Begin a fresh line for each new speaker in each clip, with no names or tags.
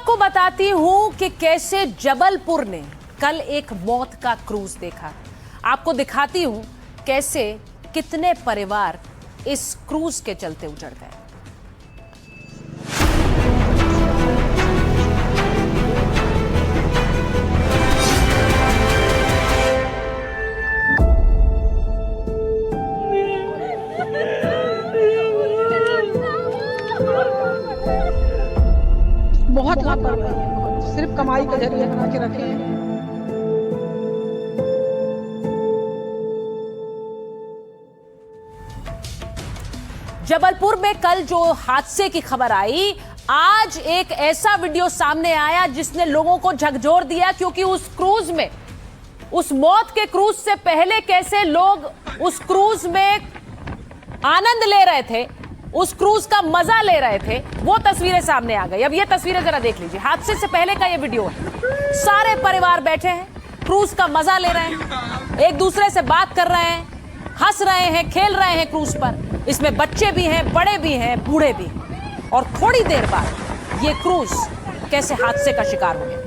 आपको बताती हूं कि कैसे जबलपुर ने कल एक मौत का क्रूज देखा। आपको दिखाती हूं कैसे कितने परिवार इस क्रूज के चलते उजड़ गए।
बहुत लापरवाही है, बहुत सिर्फ कमाई का जरिया बना के रखे हैं।
जबलपुर में कल जो हादसे की खबर आई, आज एक ऐसा वीडियो सामने आया जिसने लोगों को झकझोर दिया, क्योंकि उस क्रूज में, उस मौत के क्रूज से पहले कैसे लोग उस क्रूज में आनंद ले रहे थे, उस क्रूज का मजा ले रहे थे, वो तस्वीरें सामने आ गई। अब ये तस्वीरें जरा देख लीजिए, हादसे से पहले का ये वीडियो है। सारे परिवार बैठे हैं, क्रूज का मजा ले रहे हैं, एक दूसरे से बात कर रहे हैं, हंस रहे हैं, खेल रहे हैं क्रूज पर। इसमें बच्चे भी हैं, बड़े भी हैं, बूढ़े भी। और थोड़ी देर बाद ये क्रूज कैसे हादसे का शिकार हो गया।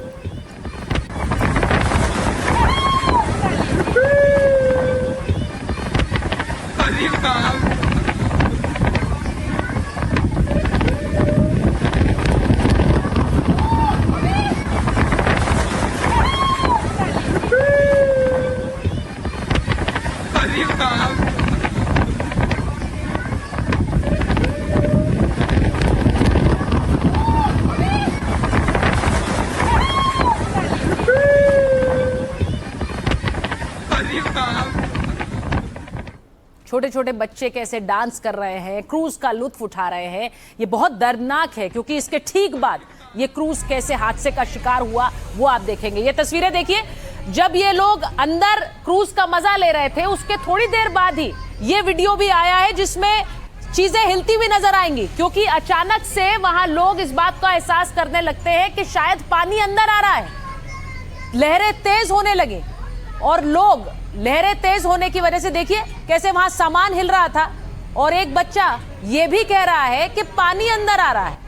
छोटे छोटे बच्चे कैसे डांस कर रहे हैं, क्रूज का लुत्फ उठा रहे हैं। ये बहुत दर्दनाक है, क्योंकि इसके ठीक बाद ये क्रूज कैसे हादसे का शिकार हुआ वो आप देखेंगे। ये तस्वीरें देखिए, जब ये लोग अंदर क्रूज का मजा ले रहे थे, उसके थोड़ी देर बाद ही ये वीडियो भी आया है जिसमें चीजें हिलती हुई नजर आएंगी, क्योंकि अचानक से वहां लोग इस बात का एहसास करने लगते हैं कि शायद पानी अंदर आ रहा है। लहरें तेज होने लगी और लोग लहरें तेज होने की वजह से देखिए कैसे वहां सामान हिल रहा था, और एक बच्चा ये भी कह रहा है कि पानी अंदर आ रहा है।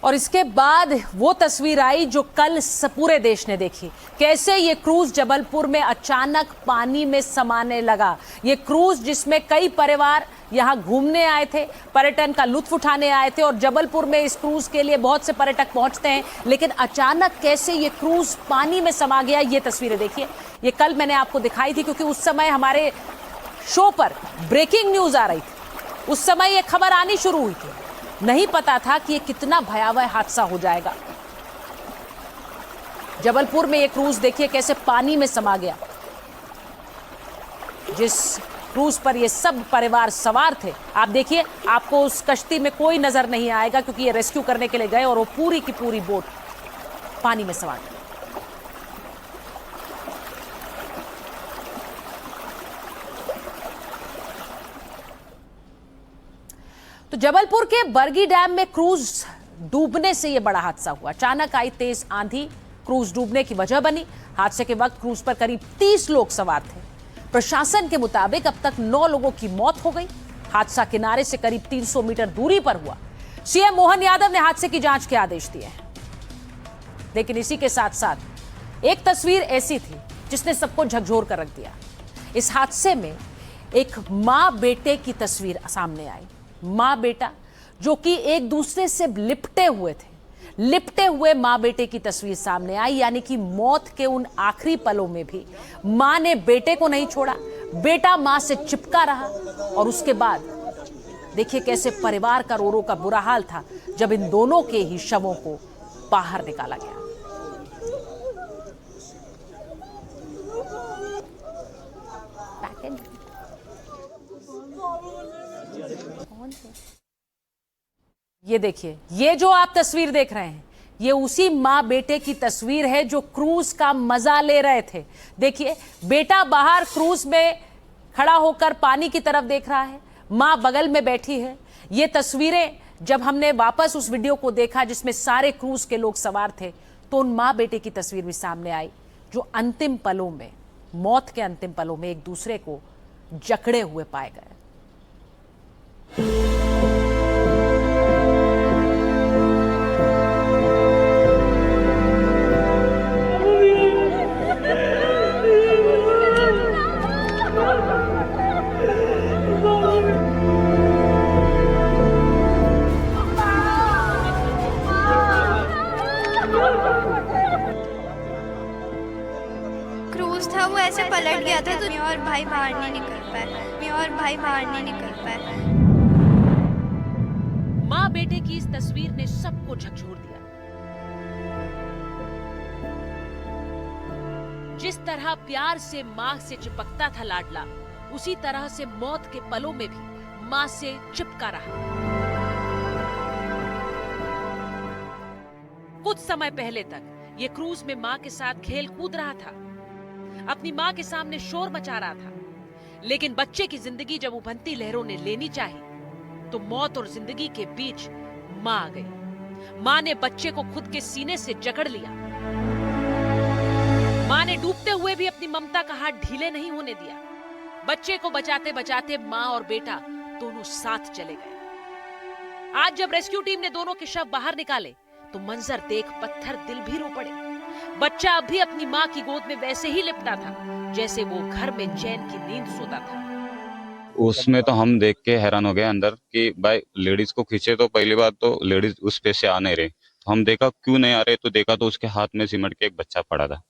और इसके बाद वो तस्वीर आई जो कल पूरे देश ने देखी, कैसे ये क्रूज जबलपुर में अचानक पानी में समाने लगा। ये क्रूज जिसमें कई परिवार यहाँ घूमने आए थे, पर्यटन का लुत्फ उठाने आए थे, और जबलपुर में इस क्रूज के लिए बहुत से पर्यटक पहुंचते हैं, लेकिन अचानक कैसे ये क्रूज पानी में समा गया। ये तस्वीरें देखिए, ये कल मैंने आपको दिखाई थी, क्योंकि उस समय हमारे शो पर ब्रेकिंग न्यूज आ रही थी। उस समय ये खबर आनी शुरू हुई थी, नहीं पता था कि ये कितना भयावह हादसा हो जाएगा। जबलपुर में ये क्रूज देखिए कैसे पानी में समा गया। जिस क्रूज पर ये सब परिवार सवार थे, आप देखिए, आपको उस कश्ती में कोई नजर नहीं आएगा, क्योंकि ये रेस्क्यू करने के लिए गए और वो पूरी की पूरी बोट पानी में समा गई। तो जबलपुर के बरगी डैम में क्रूज डूबने से यह बड़ा हादसा हुआ। अचानक आई तेज आंधी क्रूज डूबने की वजह बनी। हादसे के वक्त क्रूज पर करीब 30 लोग सवार थे। प्रशासन के मुताबिक अब तक 9 लोगों की मौत हो गई। हादसा किनारे से करीब 300 मीटर दूरी पर हुआ। सीएम मोहन यादव ने हादसे की जांच के आदेश दिए हैं, लेकिन इसी के साथ साथ एक तस्वीर ऐसी थी जिसने सबको झकझोर कर रख दिया। इस हादसे में एक मां बेटे की तस्वीर सामने आई। मां बेटा जो कि एक दूसरे से लिपटे हुए थे, लिपटे हुए मां बेटे की तस्वीर सामने आई। यानी कि मौत के उन आखिरी पलों में भी मां ने बेटे को नहीं छोड़ा, बेटा मां से चिपका रहा। और उसके बाद देखिए कैसे परिवार का रो रो का बुरा हाल था जब इन दोनों के ही शवों को बाहर निकाला गया। ये देखिए, ये जो आप तस्वीर देख रहे हैं, ये उसी माँ बेटे की तस्वीर है जो क्रूज का मजा ले रहे थे। देखिए, बेटा बाहर क्रूज में खड़ा होकर पानी की तरफ देख रहा है, माँ बगल में बैठी है। ये तस्वीरें जब हमने वापस उस वीडियो को देखा जिसमें सारे क्रूज के लोग सवार थे, तो उन माँ बेटे की तस्वीर भी सामने आई जो अंतिम पलों में, मौत के अंतिम पलों में एक दूसरे को जकड़े हुए पाए गए।
क्रूज था वो ऐसे पलट गया था तो मैं और भाई बाहर नहीं निकल पाए।
माँ बेटे की इस तस्वीर ने सबको झकझोर दिया। जिस तरह प्यार से माँ से चिपकता था लाडला, उसी तरह से मौत के पलों में भी माँ से चिपका रहा। कुछ समय पहले तक ये क्रूज में माँ के साथ खेल कूद रहा था, अपनी माँ के सामने शोर मचा रहा था। लेकिन बच्चे की जिंदगी जब उभरती लहरों ने लेनी चाहिए, तो मौत और जिंदगी के बीच माँ आ गई। माँ ने बच्चे को खुद के सीने से जकड़ लिया। माँ ने डूबते हुए भी अपनी ममता का हाथ ढीले नहीं होने दिया। बच्चे को बचाते बचाते माँ और बेटा दोनों साथ चले गए। आज जब रेस्क्यू टीम ने दोनों के शव बाहर निकाले, तो मंजर देख पत्थर दिल भी रो पड़े। बच्चा अब भी अपनी माँ की गोद में वैसे ही लिपटा था जैसे वो घर में चैन की नींद सोता था।
उसमें तो हम देख के हैरान हो गए अंदर कि भाई लेडीज को खींचे, तो पहली बात तो लेडीज उस पे से आ नहीं रही। तो हम देखा क्यों नहीं आ रहे, तो देखा तो उसके हाथ में सिमट के एक बच्चा पड़ा था।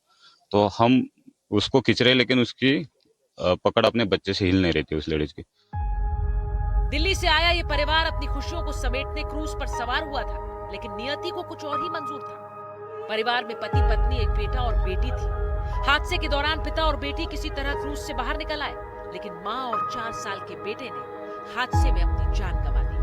तो हम उसको खींच रहे, लेकिन उसकी पकड़ अपने बच्चे से हिल नहीं रही थी उस लेडीज की।
दिल्ली से आया ये परिवार अपनी खुशियों को समेटने क्रूज पर सवार हुआ था, लेकिन नियति को कुछ और ही मंजूर था। परिवार में पति पत्नी, एक बेटा और बेटी थी। हादसे के दौरान पिता और बेटी किसी तरह क्रूज से बाहर निकल आए, लेकिन माँ और 4 साल के बेटे ने हादसे में अपनी जान गंवा दी।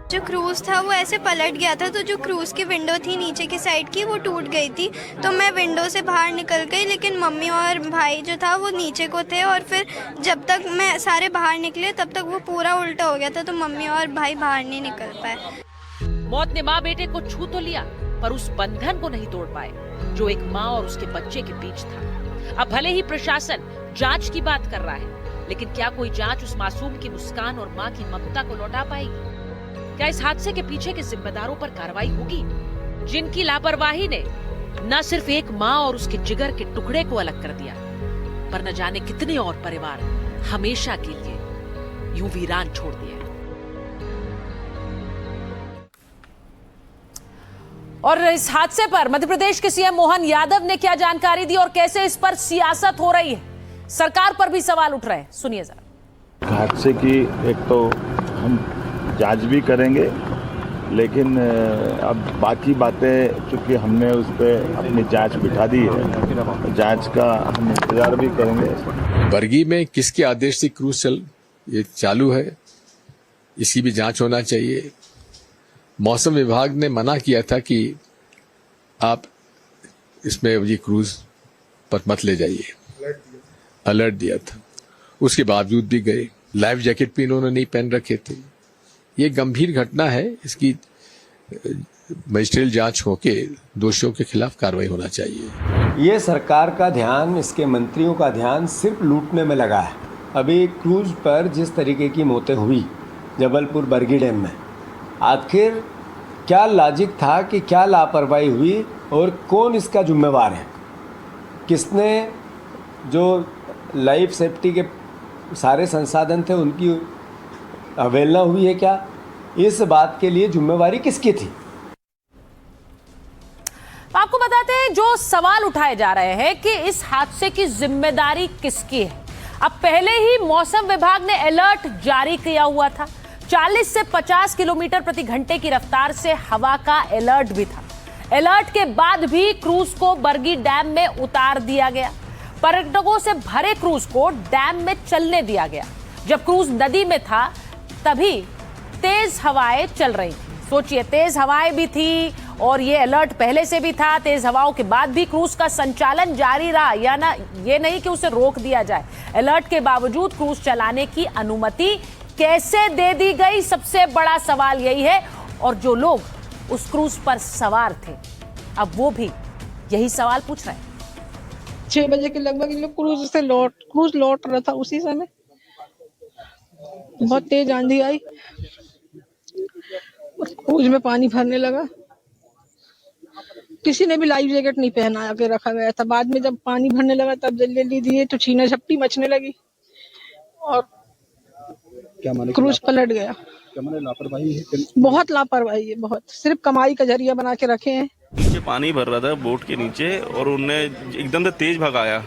जो क्रूज था वो ऐसे पलट गया था, तो जो क्रूज की विंडो थी नीचे की साइड की, वो टूट गई थी। तो मैं विंडो से बाहर निकल गई, लेकिन मम्मी और भाई जो था वो नीचे को थे। और फिर जब तक मैं सारे बाहर निकले तब तक वो पूरा उल्टा हो गया था, तो मम्मी और भाई बाहर नहीं निकल पाए।
मौत ने माँ बेटे को छू तो लिया, पर उस बंधन को नहीं तोड़ पाए जो एक माँ और उसके बच्चे के बीच था। अब भले ही प्रशासन जांच की बात कर रहा है, लेकिन क्या कोई जांच उस मासूम की मुस्कान और माँ की ममता को लौटा पाएगी? क्या इस हादसे के पीछे के जिम्मेदारों पर कार्रवाई होगी, जिनकी लापरवाही ने न सिर्फ एक माँ और उसके जिगर के टुकड़े को अलग कर दिया, पर न जाने कितने और परिवार हमेशा के लिए यूं वीरान छोड़ दिए। और इस हादसे पर मध्य प्रदेश के सीएम मोहन यादव ने क्या जानकारी दी और कैसे इस पर सियासत हो रही है, सरकार पर भी सवाल उठ रहे हैं, सुनिए जरा।
हादसे की एक तो हम जांच भी करेंगे, लेकिन अब बाकी बातें चूंकि हमने उस पर अपनी जांच बिठा दी है, जांच का हम इंतजार भी करेंगे।
बरगी में किसके आदेश से क्रूज ये चालू है, इसकी भी जांच होना चाहिए। मौसम विभाग ने मना किया था कि आप इसमें ये क्रूज पर मत ले जाइए, अलर्ट दिया था। उसके बावजूद भी गए। लाइफ जैकेट भी इन्होंने नहीं पहन रखे थे। ये गंभीर घटना है, इसकी मजिस्ट्रियल जांच होके दोषियों के खिलाफ कार्रवाई होना चाहिए।
ये सरकार का ध्यान, इसके मंत्रियों का ध्यान सिर्फ लूटने में लगा है। अभी क्रूज पर जिस तरीके की मौतें हुई जबलपुर बरगी डैम में, आखिर क्या लॉजिक था कि क्या लापरवाही हुई और कौन इसका जिम्मेवार है? किसने जो लाइफ सेफ्टी के सारे संसाधन थे उनकी अवहेलना हुई है क्या? इस बात के लिए जिम्मेवारी किसकी थी?
आपको बताते हैं, जो सवाल उठाए जा रहे हैं कि इस हादसे की जिम्मेदारी किसकी है। अब पहले ही मौसम विभाग ने अलर्ट जारी किया हुआ था। 40 से 50 किलोमीटर प्रति घंटे की रफ्तार से हवा का अलर्ट भी था। अलर्ट के बाद भी क्रूज को बरगी डैम में उतार दिया गया। पर्यटकों से भरे क्रूज को डैम में चलने दिया गया। जब क्रूज नदी में था तभी तेज हवाएं चल रही थी। सोचिए, तेज हवाएं भी थी और ये अलर्ट पहले से भी था। तेज हवाओं के बाद भी क्रूज का संचालन जारी रहा, या ना ये नहीं कि उसे रोक दिया जाए। अलर्ट के बावजूद क्रूज चलाने की अनुमति कैसे दे दी गई, सबसे बड़ा सवाल यही है। और जो लोग उस क्रूज पर सवार थे, अब वो भी यही सवाल पूछ रहे हैं।
6 बजे के लगभग इन लोग क्रूज लौट रहा था। उसी समय बहुत तेज आंधी आई और क्रूज में पानी भरने लगा। किसी ने भी लाइफ जैकेट नहीं पहना के रखा गया था। बाद में जब पानी भरने लगा तब जल्दी दिए तो छीना झपटी मचने लगी और
क्या माने
क्रूज पलट गया।
क्या माने लापरवाही है?
बहुत लापरवाही है, बहुत। सिर्फ कमाई का जरिया बना के रखे हैं।
नीचे पानी भर रहा था बोट के नीचे और उनने एकदम से तेज भगाया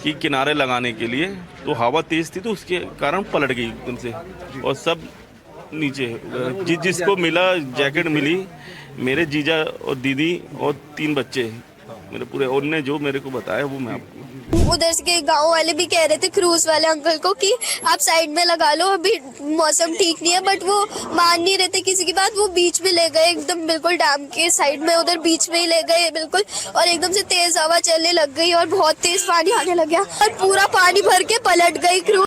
कि किनारे लगाने के लिए, तो हवा तेज थी तो उसके कारण पलट गई एकदम से और सब नीचे। जिसको मिला जैकेट मिली, मेरे जीजा और दीदी और 3 बच्चे मेरे पूरे, उनने जो मेरे को बताया वो मैं आपको।
उधर के गांव वाले भी कह रहे थे क्रूज वाले अंकल को कि आप साइड में लगा लो, अभी मौसम ठीक नहीं है, बट वो मान नहीं रहे थे किसी की बात। वो बीच में ले गए, एकदम बिल्कुल डैम के साइड में, उधर बीच में ही ले गए बिल्कुल। और एकदम से तेज हवा चलने लग गई और बहुत तेज पानी आने लग गया और पूरा पानी भर के पलट गई क्रूज।